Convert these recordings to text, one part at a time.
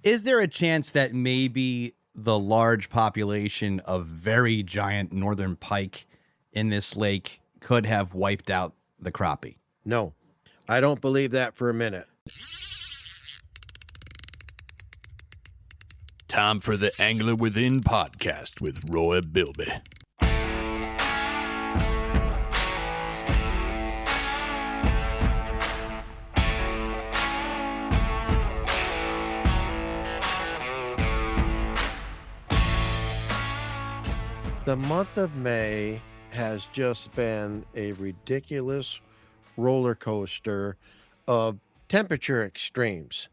Is there a chance that maybe the large population of very giant northern pike in this lake could have wiped out the crappie? No, I don't believe that for a minute. Time for the Angler Within podcast with Roy Bilby. The month of May has just been a ridiculous roller coaster of temperature extremes.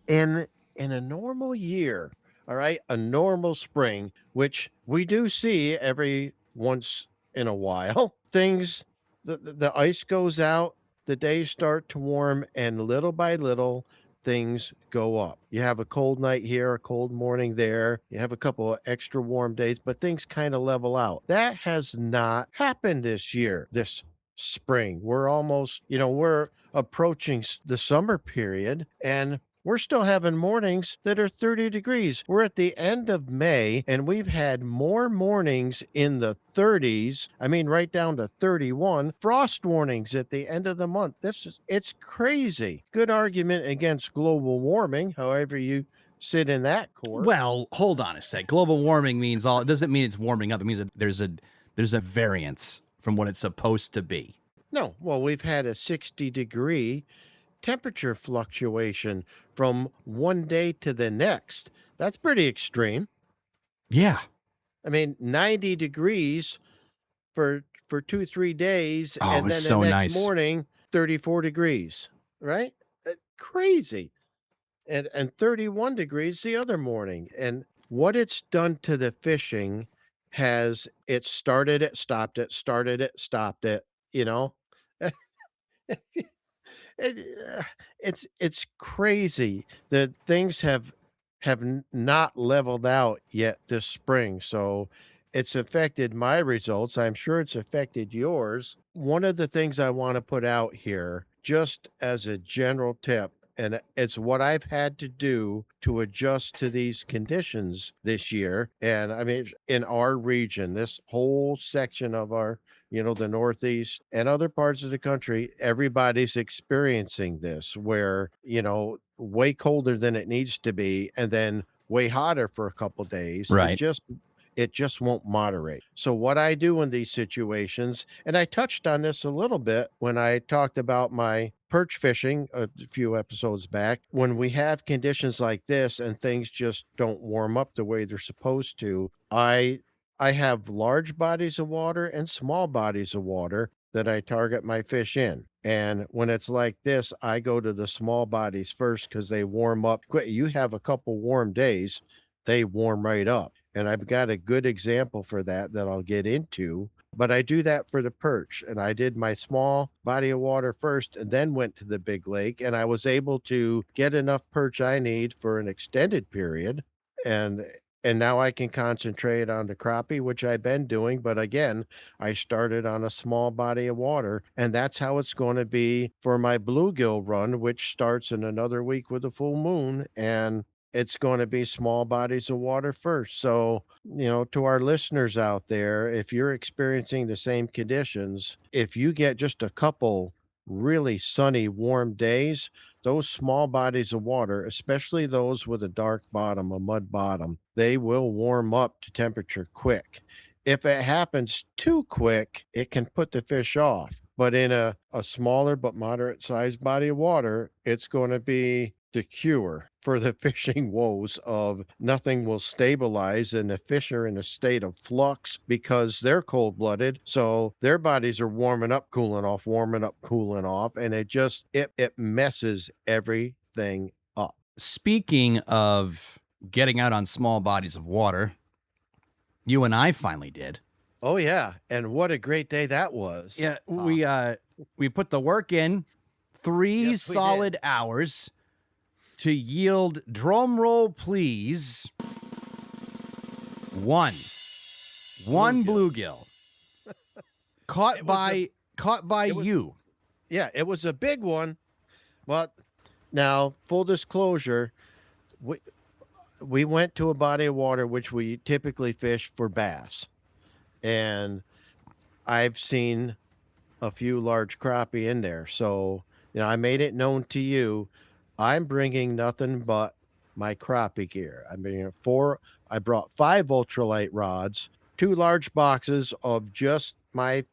In a normal year, all right, a normal spring, which we do see every once in a while, the ice goes out, the days start to warm, and little by little, things go up. You have a cold night here, a cold morning there. You have a couple of extra warm days, but things kind of level out. That has not happened this year, this spring. We're almost, we're approaching the summer period, and we're still having mornings that are 30 degrees. We're at the end of May, and we've had more mornings in the 30s. I mean, right down to 31. Frost warnings at the end of the month. It's crazy. Good argument against global warming, however you sit in that court. Well, hold on a sec. Global warming means it doesn't mean it's warming up. It means that there's a variance from what it's supposed to be. No, well, we've had a 60-degree temperature fluctuation from one day to the next. That's pretty extreme. Yeah. I mean, 90 degrees for 2-3 days, Oh, and then so the next nice. morning, 34 degrees, right? Crazy. And 31 degrees the other morning. And what it's done to the fishing it started it, stopped it, started it, stopped it, It's crazy that things have not leveled out yet this spring. So it's affected my results. I'm sure it's affected yours. One of the things I want to put out here, just as a general tip, and it's what I've had to do to adjust to these conditions this year. And I mean, in our region, this whole section of our, the Northeast and other parts of the country, everybody's experiencing this where, way colder than it needs to be, and then way hotter for a couple days. Right. It just won't moderate. So what I do in these situations, and I touched on this a little bit when I talked about my perch fishing a few episodes back, when we have conditions like this and things just don't warm up the way they're supposed to, I have large bodies of water and small bodies of water that I target my fish in. And when it's like this, I go to the small bodies first because they warm up quick. You have a couple warm days, they warm right up. And I've got a good example for that I'll get into. But I do that for the perch. And I did my small body of water first and then went to the big lake. And I was able to get enough perch I need for an extended period. And now I can concentrate on the crappie, which I've been doing. But again, I started on a small body of water. And that's how it's going to be for my bluegill run, which starts in another week with a full moon. And it's going to be small bodies of water first. So, to our listeners out there, if you're experiencing the same conditions, if you get just a couple really sunny, warm days, those small bodies of water, especially those with a dark bottom, a mud bottom, they will warm up to temperature quick. If it happens too quick, it can put the fish off. But in a smaller but moderate sized body of water, it's going to be the cure for the fishing woes of nothing will stabilize, and the fish are in a state of flux because they're cold-blooded. So their bodies are warming up, cooling off, and it messes everything up. Speaking of getting out on small bodies of water, you and I finally did. Oh yeah, and what a great day that was. Yeah, we put the work in, 3 solid hours to yield, drum roll please, one bluegill caught by you. Yeah, it was a big one. But now, full disclosure, we went to a body of water which we typically fish for bass, and I've seen a few large crappie in there. So, I made it known to you, I'm bringing nothing but my crappie gear. I mean, I brought 5 ultralight rods, 2 large boxes of just my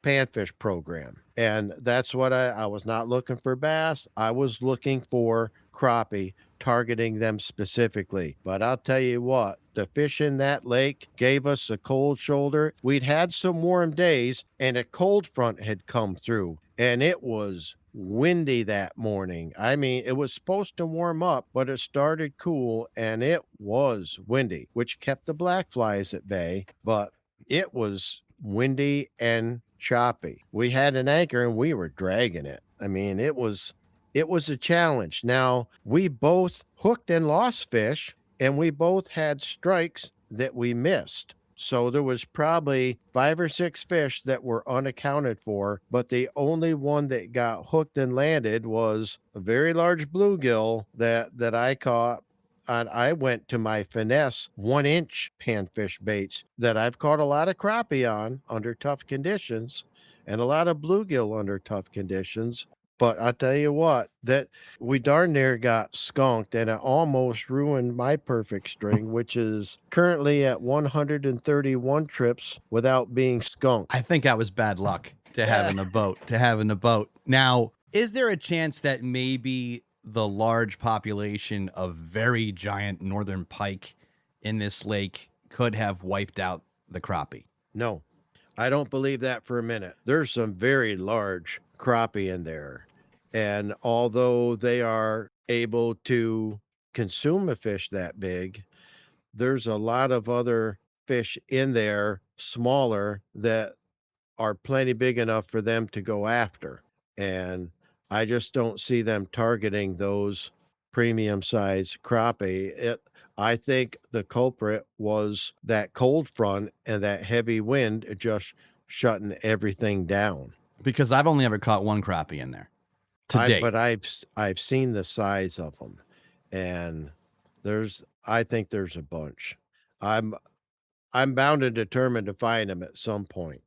panfish program. And that's what I was not looking for bass. I was looking for crappie, targeting them specifically. But I'll tell you what, the fish in that lake gave us a cold shoulder. We'd had some warm days and a cold front had come through, and it was windy that morning. I mean, it was supposed to warm up, but it started cool and it was windy, which kept the black flies at bay. But it was windy and choppy. We had an anchor and we were dragging it. I mean, it was a challenge. Now, we both hooked and lost fish, and we both had strikes that we missed. So there was probably 5 or 6 fish that were unaccounted for, but the only one that got hooked and landed was a very large bluegill that I caught. And I went to my finesse 1-inch panfish baits that I've caught a lot of crappie on under tough conditions and a lot of bluegill under tough conditions. But I tell you what, that we darn near got skunked, and it almost ruined my perfect string, which is currently at 131 trips without being skunked. I think that was bad luck to having a boat. Now, is there a chance that maybe the large population of very giant northern pike in this lake could have wiped out the crappie? No, I don't believe that for a minute. There's some very large crappie in there. And although they are able to consume a fish that big, there's a lot of other fish in there, smaller, that are plenty big enough for them to go after. And I just don't see them targeting those premium size crappie. I think the culprit was that cold front and that heavy wind just shutting everything down. Because I've only ever caught one crappie in there to date. But I've seen the size of them, and I think there's a bunch. I'm bound and determined to find them at some point.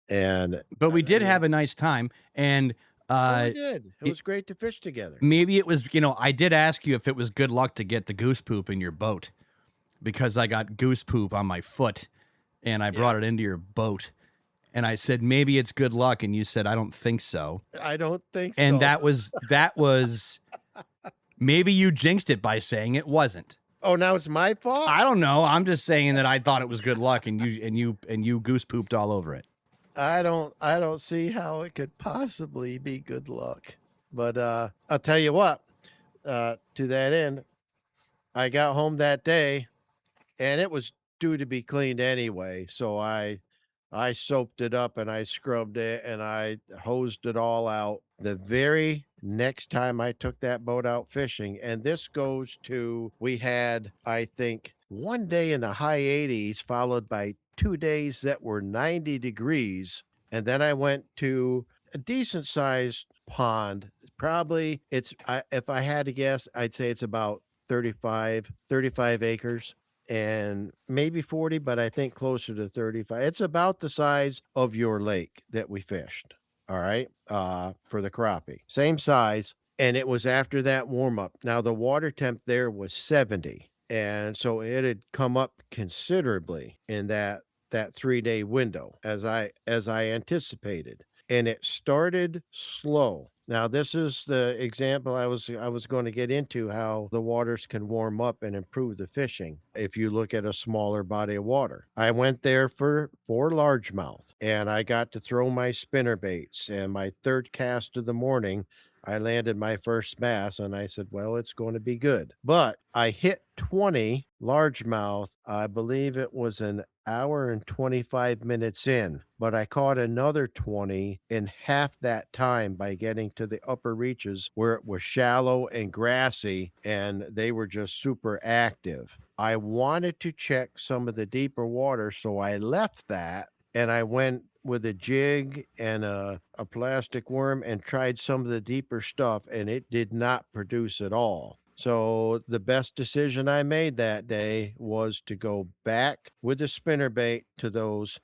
But we did have a nice time, and we did. It was great to fish together. Maybe it was, I did ask you if it was good luck to get the goose poop in your boat, because I got goose poop on my foot and I brought it into your boat. And I said, maybe it's good luck. And you said, I don't think so. I don't think so. And that was, maybe you jinxed it by saying it wasn't. Oh, now it's my fault? I don't know. I'm just saying that I thought it was good luck, and you goose pooped all over it. I don't see how it could possibly be good luck. But I'll tell you what, to that end, I got home that day and it was due to be cleaned anyway. So I soaped it up and I scrubbed it and I hosed it all out the very next time I took that boat out fishing. And this goes to, we had, I think, one day in the high 80s, followed by 2 days that were 90 degrees. And then I went to a decent sized pond. Probably if I had to guess, I'd say it's about 35 acres and maybe 40, but I think closer to 35. It's about the size of your lake that we fished. All right. For the crappie, same size. And it was after that warm up. Now the water temp there was 70. And so it had come up considerably in that 3-day window as I anticipated. And it started slow. Now, this is the example I was going to get into, how the waters can warm up and improve the fishing if you look at a smaller body of water. I went there for largemouth, and I got to throw my spinner baits. And my third cast of the morning, I landed my first bass, and I said, well, it's going to be good. But I hit 20 largemouth. I believe it was an hour and 25 minutes in, but I caught another 20 in half that time by getting to the upper reaches where it was shallow and grassy, and they were just super active. I wanted to check some of the deeper water, so I left that and I went with a jig and a plastic worm and tried some of the deeper stuff, and it did not produce at all. So the best decision I made that day was to go back with the spinnerbait to those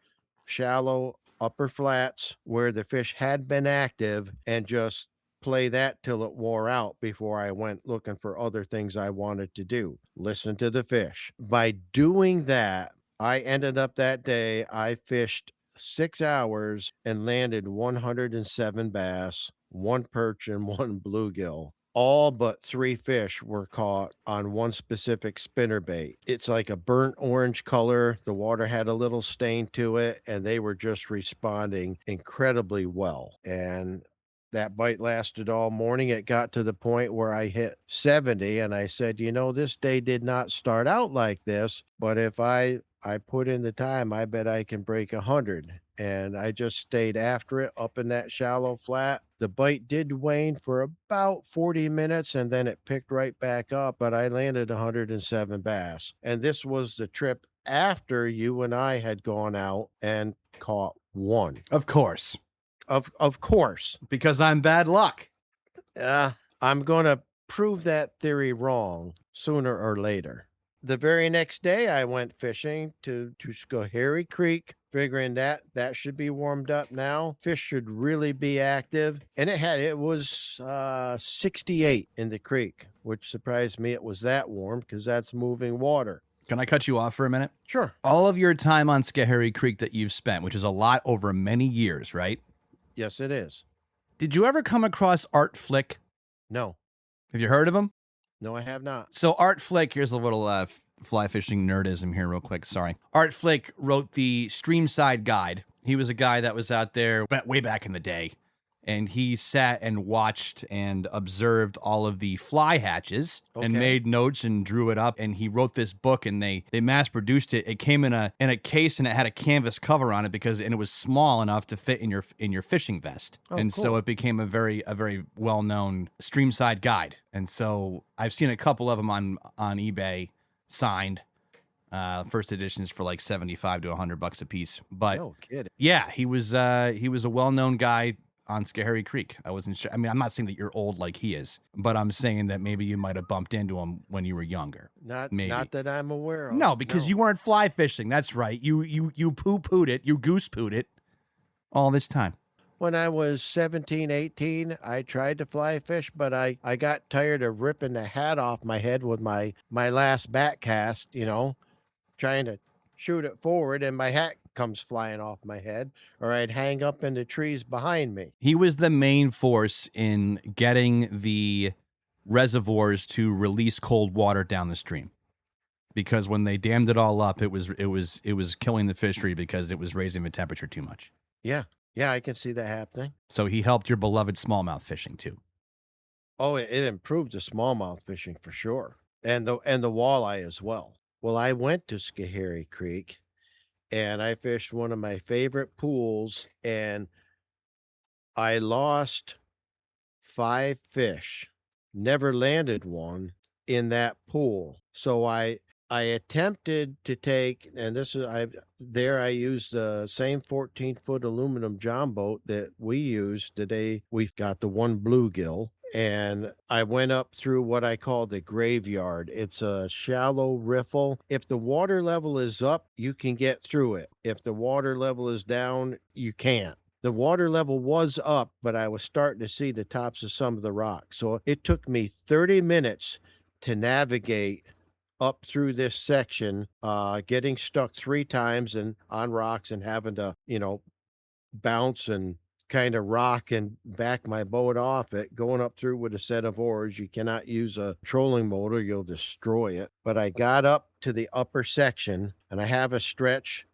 shallow upper flats where the fish had been active and just play that till it wore out before I went looking for other things I wanted to do. Listen to the fish. By doing that, I ended up that day, I fished 6 hours and landed 107 bass, one perch, and one bluegill. All but three fish were caught on one specific spinnerbait. It's like a burnt orange color. The water had a little stain to it, and they were just responding incredibly well. And that bite lasted all morning. It got to the point where I hit 70, and I said, this day did not start out like this, but if I put in the time, I bet I can break 100. And I just stayed after it up in that shallow flat. The bite did wane for about 40 minutes and then it picked right back up, but I landed 107 bass. And this was the trip after you and I had gone out and caught one. Of course. Of course. Because I'm bad luck. I'm going to prove that theory wrong sooner or later. The very next day, I went fishing to Susquehanna Creek, figuring that should be warmed up now. Fish should really be active. And it was 68 in the creek, which surprised me it was that warm because that's moving water. Can I cut you off for a minute? Sure. All of your time on Susquehanna Creek that you've spent, which is a lot over many years, right? Yes, it is. Did you ever come across Art Flick? No. Have you heard of him? No, I have not. So Art Flick, here's a little fly fishing nerdism here real quick. Sorry. Art Flick wrote the Streamside Guide. He was a guy that was out there way back in the day. And he sat and watched and observed all of the fly hatches and made notes and drew it up. And he wrote this book and they mass produced it. It came in a case and it had a canvas cover on it and it was small enough to fit in your fishing vest. And cool. So it became a very well-known Streamside Guide. And so I've seen a couple of them on eBay signed. First editions for like $75 to $100 a piece. But no kidding. Yeah, he was a well-known guy on Susquehanna Creek. I wasn't sure. I mean, I'm not saying that you're old like he is, but I'm saying that maybe you might have bumped into him when you were younger. Not that I'm aware of. No, because you weren't fly fishing. That's right. You poo-pooed it. You goose-pooed it all this time. When I was 17, 18, I tried to fly fish, but I got tired of ripping the hat off my head with my last back cast, trying to shoot it forward, and my hat comes flying off my head, or I'd hang up in the trees behind me. He was the main force in getting the reservoirs to release cold water down the stream, because when they dammed it all up, it was killing the fishery because it was raising the temperature too much. Yeah, I can see that happening. So he helped your beloved smallmouth fishing too. Oh, it improved the smallmouth fishing for sure, and the walleye as well. Well, I went to Susquehanna Creek and I fished one of my favorite pools, and I lost 5 fish, never landed one in that pool. So I attempted to take, and I used the same 14-foot aluminum john boat that we used today. We've got the one bluegill. And I went up through what I call the graveyard. It's a shallow riffle. If the water level is up, you can get through it. If the water level is down, you can't. The water level was up, but I was starting to see the tops of some of the rocks. So it took me 30 minutes to navigate up through this section, getting stuck 3 times and on rocks and having to, bounce and kind of rock and back my boat off it, going up through with a set of oars. You cannot use a trolling motor, you'll destroy it. But I got up to the upper section, and I have a stretch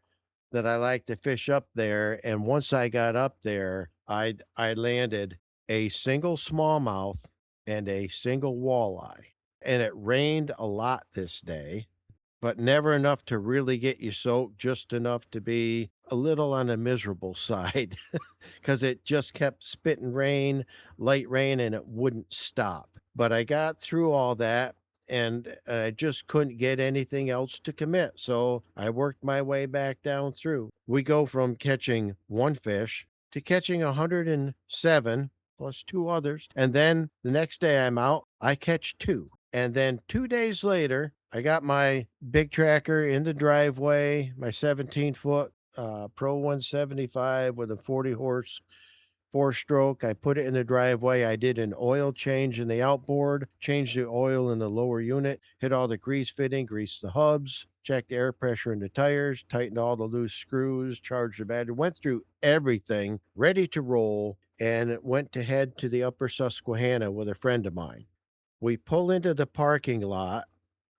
that I like to fish up there. And once I got up there, I landed a single smallmouth and a single walleye. And it rained a lot this day, but never enough to really get you soaked, just enough to be a little on the miserable side because it just kept spitting rain, light rain, and it wouldn't stop. But I got through all that, and I just couldn't get anything else to commit. So I worked my way back down through. We go from catching 1 fish to catching 107 plus 2 others. And then the next day I'm out, I catch 2. And then 2 days later, I got my big tracker in the driveway, my 17-foot Pro 175 with a 40 horse 4-stroke. I put it in the driveway. I did an oil change in the outboard, changed the oil in the lower unit, hit all the grease fitting, greased the hubs, checked the air pressure in the tires, tightened all the loose screws, charged the battery, went through everything, ready to roll, and went to head to the upper Susquehanna with a friend of mine. We pull into the parking lot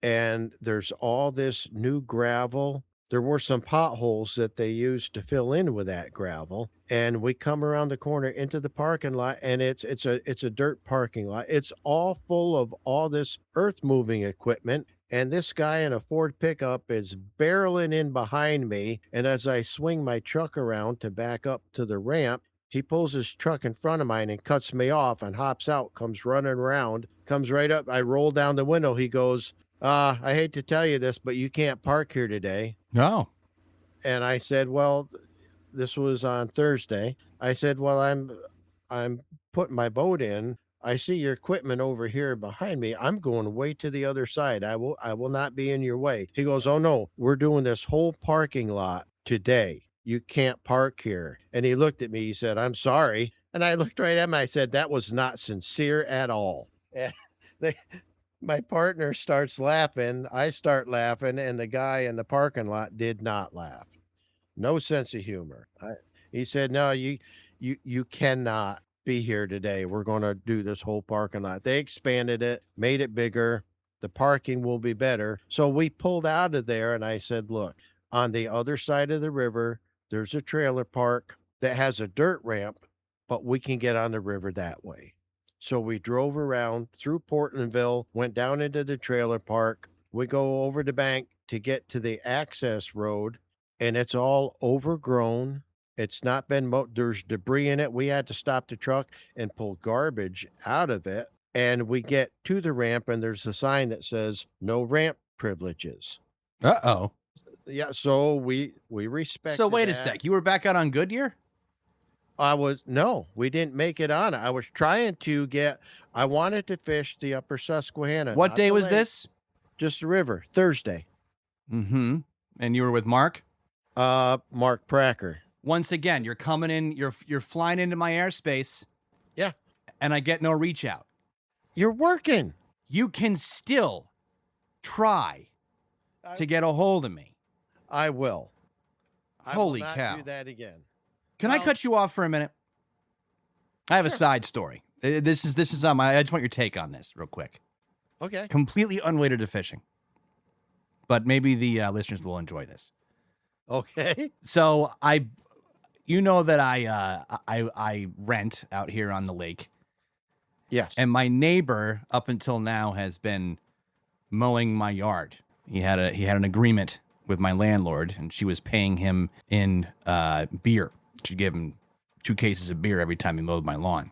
and there's all this new gravel. There were some potholes that they used to fill in with that gravel, and we come around the corner into the parking lot, and it's a dirt parking lot. It's all full of all this earth moving equipment, and this guy in a Ford pickup is barreling in behind me, and as I swing my truck around to back up to the ramp, he pulls his truck in front of mine and cuts me off and hops out, comes running around, comes right up. I roll down the window. He goes, I hate to tell you this, but you can't park here today. No. And I said, well, this was on Thursday. I said, well, I'm putting my boat in. I see your equipment over here behind me. I'm going way to the other side. I will not be in your way. He goes, oh no, we're doing this whole parking lot today. You can't park here. And he looked at me. He said, I'm sorry. And I looked right at him. I said, that was not sincere at all. And they, my partner starts laughing. I start laughing, and the guy in the parking lot did not laugh. No sense of humor. He said, "No, you cannot be here today. We're going to do this whole parking lot." They expanded it, made it bigger. The parking will be better. So we pulled out of there, and I said, "Look, on the other side of the river, there's a trailer park that has a dirt ramp, but we can get on the river that way." So we drove around through Portlandville, went down into the trailer park. We go over the bank to get to the access road, and it's all overgrown. It's not been mowed. There's debris in it. We had to stop the truck and pull garbage out of it. And we get to the ramp, and there's a sign that says no ramp privileges. Uh-oh. Yeah, so we respected So wait a that. sec. You were back out on Goodyear? No, we didn't make it on. I was trying to I wanted to fish the upper Susquehanna. What not day the was lake, this? Just the river, Thursday. Mm-hmm. And you were with Mark? Mark Pracker. Once again, you're coming in, you're flying into my airspace. Yeah. And I get no reach out. You're working. You can still try to get a hold of me. I will. Holy I will not cow. do that again. Can I cut you off for a minute? I have a side story. This is on I just want your take on this real quick. Okay. Completely unrelated to fishing. But maybe the listeners will enjoy this. Okay. So you know that I rent out here on the lake. Yes. And my neighbor up until now has been mowing my yard. He had an agreement with my landlord, and she was paying him in beer. She'd give him 2 cases of beer every time he mowed my lawn.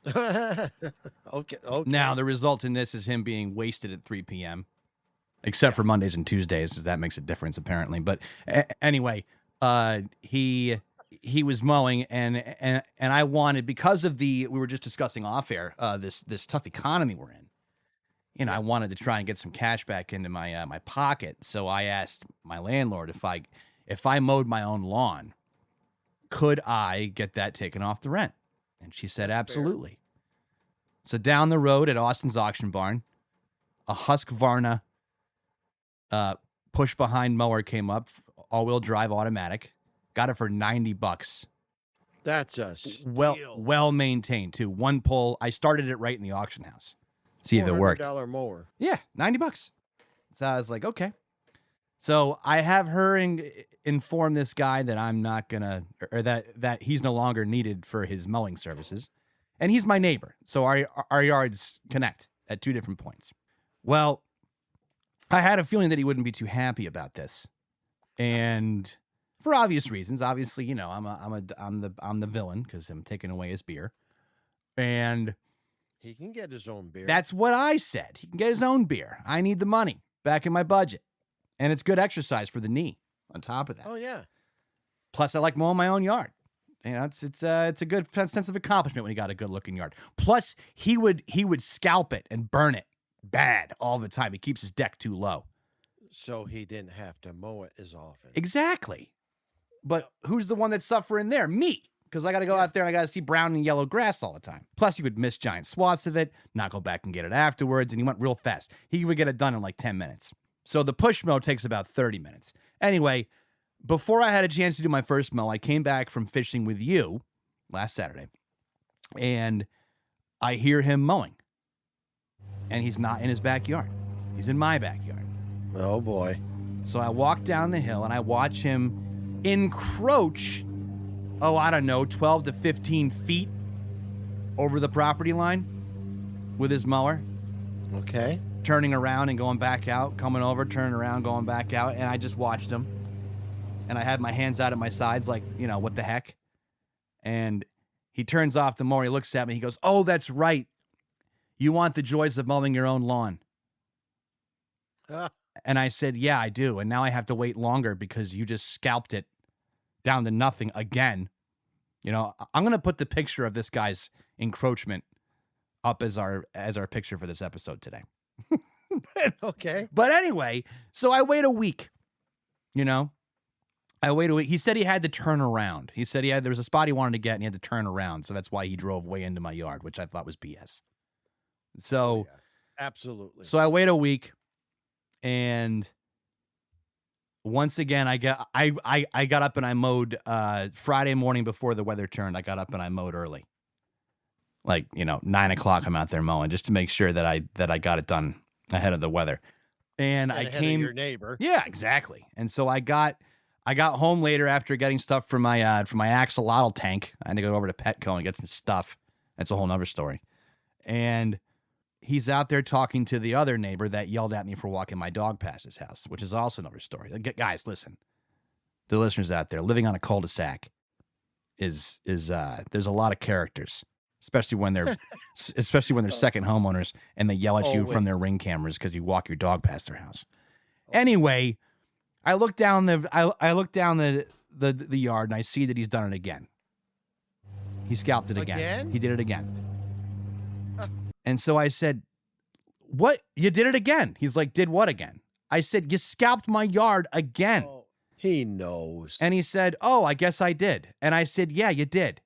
Okay. Now, the result in this is him being wasted at 3 p.m., except for Mondays and Tuesdays, because that makes a difference, apparently. But anyway, he was mowing, and I wanted, because of we were just discussing off air, this tough economy we're in. You know, I wanted to try and get some cash back into my my pocket. So I asked my landlord if I mowed my own lawn, could I get that taken off the rent? And she said, absolutely. So down the road at Austin's Auction Barn, a Husqvarna push behind mower came up, all-wheel drive automatic. Got it for $90. That's a steal. Well maintained too. One pull. I started it right in the auction house. See if it worked. $400 mower. Yeah, $90. So I was like, okay. So I have her inform this guy that I'm not gonna, or that he's no longer needed for his mowing services, and he's my neighbor. So our yards connect at 2 different points. Well, I had a feeling that he wouldn't be too happy about this, and for obvious reasons. Obviously, you know, I'm the villain because I'm taking away his beer, and he can get his own beer. That's what I said. He can get his own beer. I need the money back in my budget, and it's good exercise for the knee. On top of that, oh yeah. Plus, I like mowing my own yard. You know, it's a good sense of accomplishment when you got a good looking yard. Plus, he would scalp it and burn it bad all the time. He keeps his deck too low. So he didn't have to mow it as often. Exactly. But who's the one that's suffering there? Me. Because I got to go out there and I got to see brown and yellow grass all the time. Plus, he would miss giant swaths of it, not go back and get it afterwards, and he went real fast. He would get it done in like 10 minutes. So the push mow takes about 30 minutes. Anyway, before I had a chance to do my first mow, I came back from fishing with you last Saturday, and I hear him mowing. And he's not in his backyard. He's in my backyard. Oh, boy. So I walk down the hill, and I watch him encroach, 12 to 15 feet over the property line with his mower. Okay. Turning around and going back out, coming over, turning around, going back out. And I just watched him. And I had my hands out at my sides like, what the heck? And he turns off the mower. He looks at me. He goes, "Oh, that's right. You want the joys of mowing your own lawn." And I said, "Yeah, I do. And now I have to wait longer because you just scalped it down to nothing again." I'm going to put the picture of this guy's encroachment up as our picture for this episode today. Okay. But anyway, so I wait a week. I wait a week. He said he had to turn around. He said there was a spot he wanted to get and he had to turn around. So that's why he drove way into my yard, which I thought was BS. So absolutely. So I wait a week, and once again, I got up and I mowed Friday morning before the weather turned. I got up and I mowed early, like 9 o'clock. I'm out there mowing just to make sure that I got it done ahead of the weather. And I came, your neighbor. Yeah, exactly. And so I got home later after getting stuff from my axolotl tank. I had to go over to Petco and get some stuff. That's a whole nother story. And he's out there talking to the other neighbor that yelled at me for walking my dog past his house, which is also another story. Guys, listen, the listeners out there, living on a cul-de-sac is there's a lot of characters, especially when they're second homeowners and they yell at you from their Ring cameras because you walk your dog past their house. Anyway, I look down the yard and I see that he's done it again. He scalped it again. He did it again. And so I said, "What? You did it again?" He's like, "Did what again?" I said, "You scalped my yard again." Oh, he knows. And he said, "Oh, I guess I did." And I said, "Yeah, you did."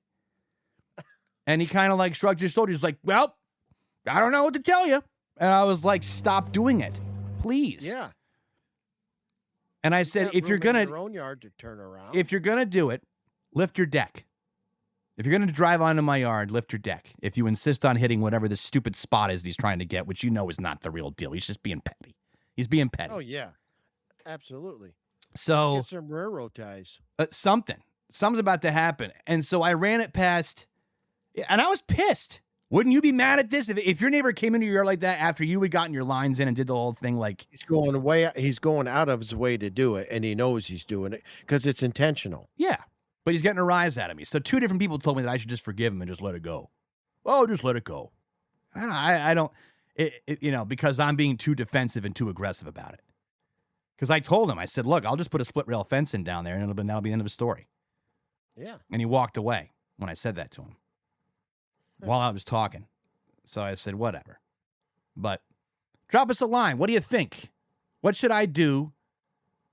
And he kind of like shrugged his shoulders like, "Well, I don't know what to tell you." And I was like, "Stop doing it, please." Yeah. And I said, "If you're gonna your own yard to turn around, if you're gonna do it, lift your deck. If you're going to drive onto my yard, lift your deck. If you insist on hitting whatever this stupid spot is that he's trying to get, which is not the real deal. He's just being petty. He's being petty." Oh, yeah. Absolutely. So get some railroad ties. Something's about to happen. And so I ran it past, and I was pissed. Wouldn't you be mad at this? If your neighbor came into your yard like that after you had gotten your lines in and did the whole thing, like he's going out of his way to do it, and he knows he's doing it because it's intentional. Yeah. But he's getting a rise out of me. So 2 different people told me that I should just forgive him and just let it go. Oh, just let it go. I don't, because I'm being too defensive and too aggressive about it. Because I told him, I said, "Look, I'll just put a split rail fence in down there and that'll be the end of the story." Yeah. And he walked away when I said that to him while I was talking. So I said, whatever. But drop us a line. What do you think? What should I do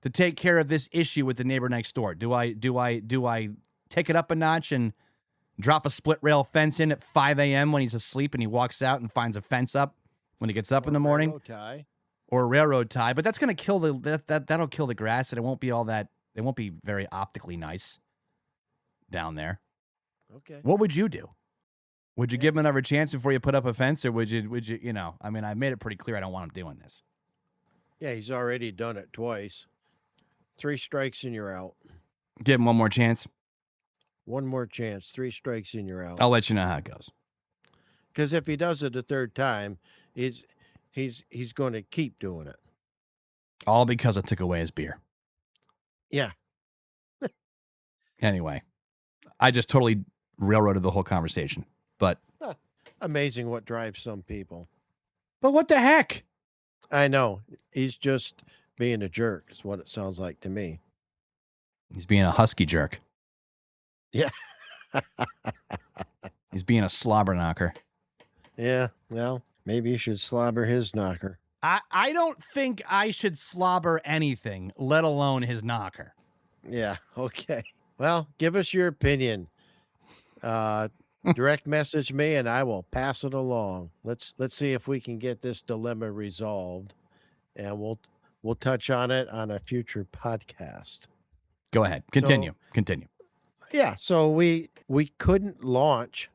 to take care of this issue with the neighbor next door? Do I take it up a notch and drop a split rail fence in at 5 a.m. when he's asleep and he walks out and finds a fence up when he gets up in the morning? Or a railroad tie. But that's going to kill that'll kill the grass, and it won't be very optically nice down there. Okay. What would you do? Would you give him another chance before you put up a fence, or would you, I mean, I made it pretty clear I don't want him doing this. Yeah, he's already done it twice. 3 strikes and you're out. Give him one more chance. One more chance. 3 strikes and you're out. I'll let you know how it goes. Because if he does it a third time, he's going to keep doing it. All because I took away his beer. Yeah. Anyway, I just totally railroaded the whole conversation. But amazing what drives some people. But what the heck? I know. He's just being a jerk is what it sounds like to me. He's being a husky jerk. Yeah. He's being a slobber knocker. Yeah. Well, Maybe you should slobber his knocker. I don't think I should slobber anything, let alone his knocker. Yeah. Okay. Well, give us your opinion. Direct message me and I will pass it along. Let's see if we can get this dilemma resolved, and we'll touch on it on a future podcast. Go ahead. Continue. Continue. Yeah, so we couldn't launch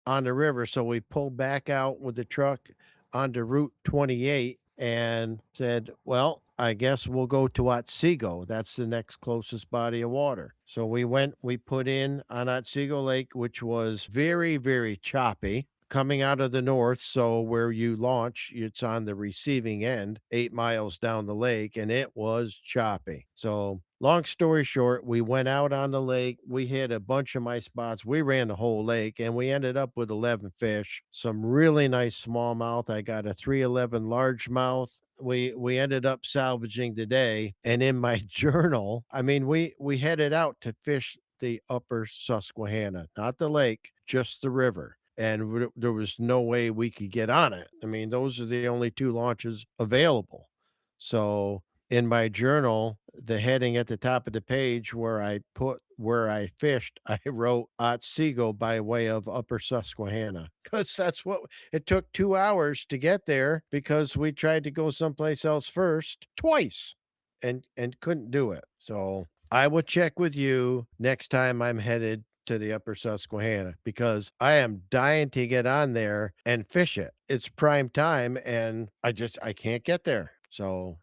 on the river, so we pulled back out with the truck onto Route 28 and said, well, I guess we'll go to Otsego. That's the next closest body of water. So we put in on Otsego Lake, which was very, very choppy coming out of the north. So where you launch, it's on the receiving end, 8 miles down the lake, and it was choppy. So long story short, we went out on the lake. We hit a bunch of my spots. We ran the whole lake and we ended up with 11 fish, some really nice smallmouth. I got a 311 largemouth. We ended up salvaging today. And in my journal, I mean, we headed out to fish the upper Susquehanna, not the lake, just the river. And there was no way we could get on it. I mean, those are the only 2 launches available. So in my journal, the heading at the top of the page where I put where I fished, I wrote Otsego by way of Upper Susquehanna, because that's what it took 2 hours to get there, because we tried to go someplace else first twice and couldn't do it. So I will check with you next time I'm headed to the Upper Susquehanna, because I am dying to get on there and fish it. It's prime time and I can't get there. So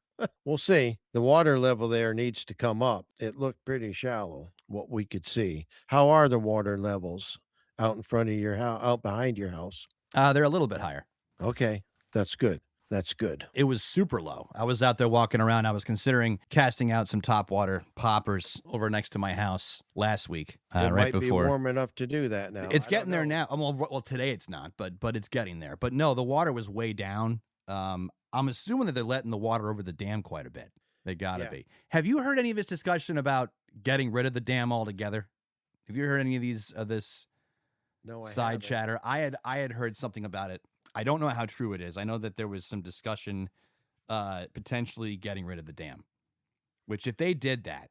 we'll see. The water level there needs to come up. It looked pretty shallow, what we could see. How are the water levels out in front of your house, out behind your house? They're a little bit higher. Okay, that's good. That's good. It was super low. I was out there walking around. I was considering casting out some topwater poppers over next to my house last week, It right might before. be warm enough to do that now. It's I getting don't there know. now. Well, today it's not, but it's getting there. But no, the water was way down. I'm assuming that they're letting the water over the dam quite a bit. They gotta Yeah. be. Have you heard any of this discussion about getting rid of the dam altogether? Have you heard any of this No, I side haven't. chatter? I had heard something about it. I don't know how true it is. I know that there was some discussion potentially getting rid of the dam, which if they did that,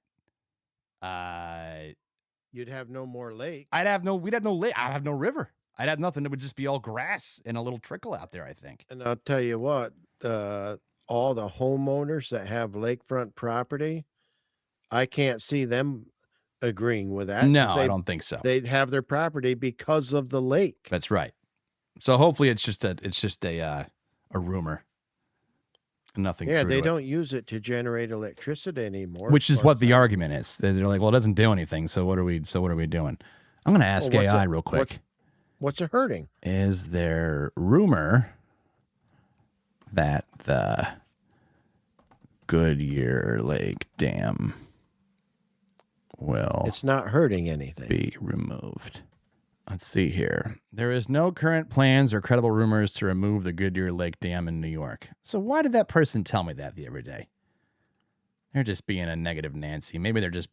You'd have no more lake. we'd have no lake. I'd have no river. I'd have nothing. It would just be all grass and a little trickle out there, I think. And I'll tell you what, all the homeowners that have lakefront property, I can't see them agreeing with that. 'cause No, I don't think so. They have their property because of the lake. That's right. So hopefully it's just a rumor. Nothing. Yeah, true they to it. don't use it to generate electricity anymore. Which as is far what as the I- argument is. They're like, well, it doesn't do anything. So what are we doing? I'm going to ask Well, what's AI it- real quick. What's it hurting? Is there rumor that the Goodyear Lake Dam will It's not hurting anything. be removed? Let's see here. There is no current plans or credible rumors to remove the Goodyear Lake Dam in New York. So why did that person tell me that the other day? They're just being a negative Nancy. Maybe they're just...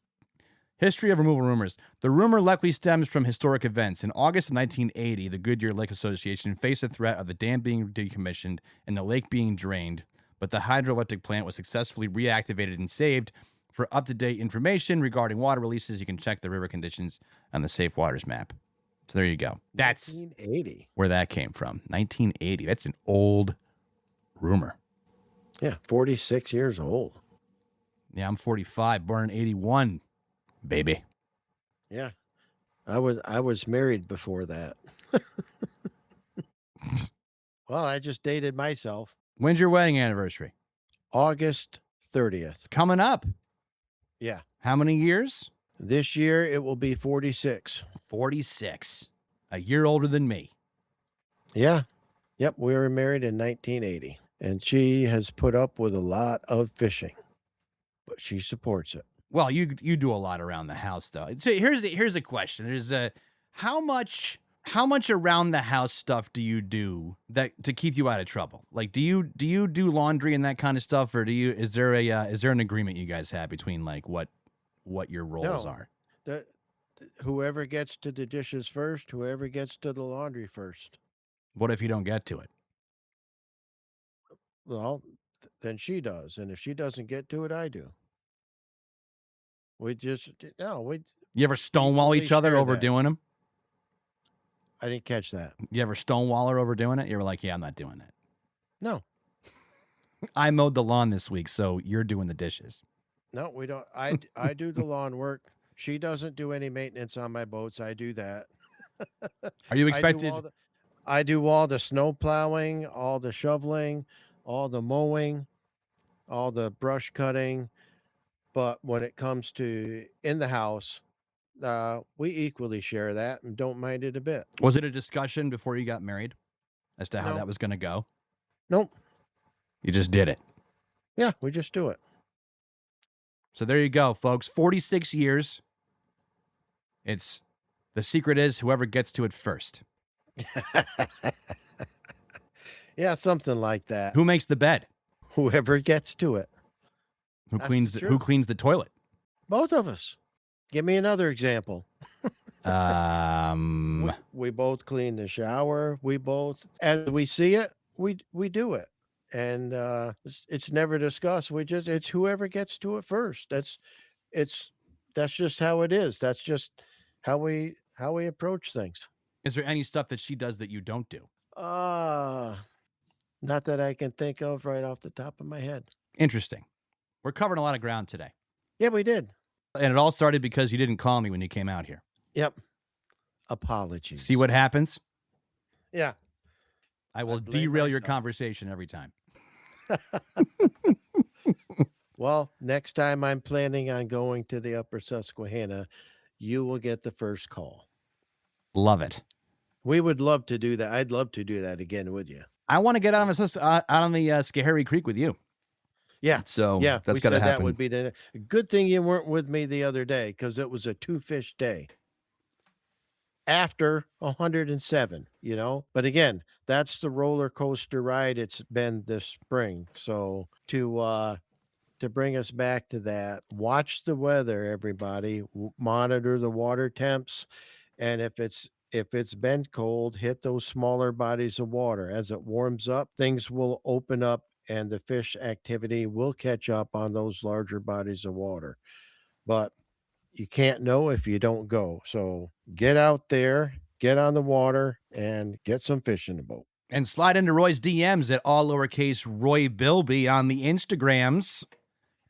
History of removal rumors. The rumor likely stems from historic events. In August of 1980, the Goodyear Lake Association faced a threat of the dam being decommissioned and the lake being drained, but the hydroelectric plant was successfully reactivated and saved. For up-to-date information regarding water releases, you can check the river conditions on the Safe Waters map. So there you go. That's 1980. where that came from. 1980. That's an old rumor. Yeah, 46 years old. Yeah, I'm 45, born in 81, baby. Yeah. I was married before that. Well, I just dated myself. When's your wedding anniversary? August 30th. It's coming up. Yeah. How many years? This year it will be 46. 46. A year older than me. Yeah. Yep. We were married in 1980, and she has put up with a lot of fishing, but she supports it. Well, you do a lot around the house, though. So here's a question. There's how much around the house stuff do you do that to keep you out of trouble? Like, do you do laundry and that kind of stuff, or is there an agreement you guys have between like what your roles No. are? Whoever gets to the dishes first, whoever gets to the laundry first. What if you don't get to it? Well, then she does. And if she doesn't get to it, I do. We just, no, we, You ever stonewall equally each other share over that. doing them? I didn't catch that. You ever stonewall her over doing it? You were like, yeah, I'm not doing it. No, I mowed the lawn this week, so you're doing the dishes. no, we don't. I do the lawn work. She doesn't do any maintenance on my boats. I do that. Are you I do expected? all the, I do all the snow plowing, all the shoveling, all the mowing, all the brush cutting. But when it comes to in the house, we equally share that and don't mind it a bit. Was it a discussion before you got married as to how No. that was going to go? Nope. You just did it. Yeah, we just do it. So there you go, folks. 46 years. It's the secret is whoever gets to it first. Yeah, something like that. Who makes the bed? Whoever gets to it. Who That's cleans the who truth. cleans the toilet? Both of us. Give me another example. Um We both clean the shower. We both, as we see it, we do it, and it's never discussed. It's whoever gets to it first. That's just how it is. That's just how we approach things. is there any stuff that she does that you don't do? Not that I can think of right off the top of my head. Interesting. We're covering a lot of ground today. Yeah, we did. And it all started because you didn't call me when you came out here. Yep. Apologies. See what happens? Yeah. I will blame derail your myself. conversation every time. Well, next time I'm planning on going to the Upper Susquehanna, you will get the first call. Love it. We would love to do that. I'd love to do that again with you. I want to get out on the Schoharie Creek with you. Yeah. So Yeah. that's we got to said happen. that would be the good thing you weren't with me the other day because it was a 2-fish day. After 107, but again, that's the roller coaster ride it's been this spring. So to bring us back to that, watch the weather, everybody. Monitor the water temps, and if it's been cold, hit those smaller bodies of water. As it warms up, things will open up and the fish activity will catch up on those larger bodies of water. But you can't know if you don't go. So get out there, get on the water, and get some fish in the boat. And slide into Roy's DMs at all lowercase Roy Bilby on the Instagrams.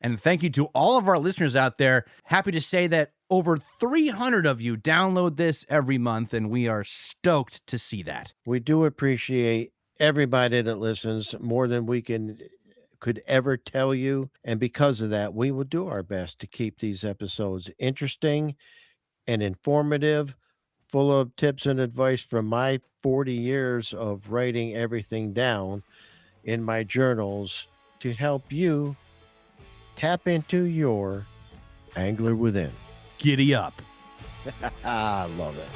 And thank you to all of our listeners out there. Happy to say that over 300 of you download this every month, and we are stoked to see that. We do appreciate everybody that listens more than we could ever tell you. And because of that, we will do our best to keep these episodes interesting and informative, full of tips and advice from my 40 years of writing everything down in my journals to help you tap into your angler within. Giddy up. I love it.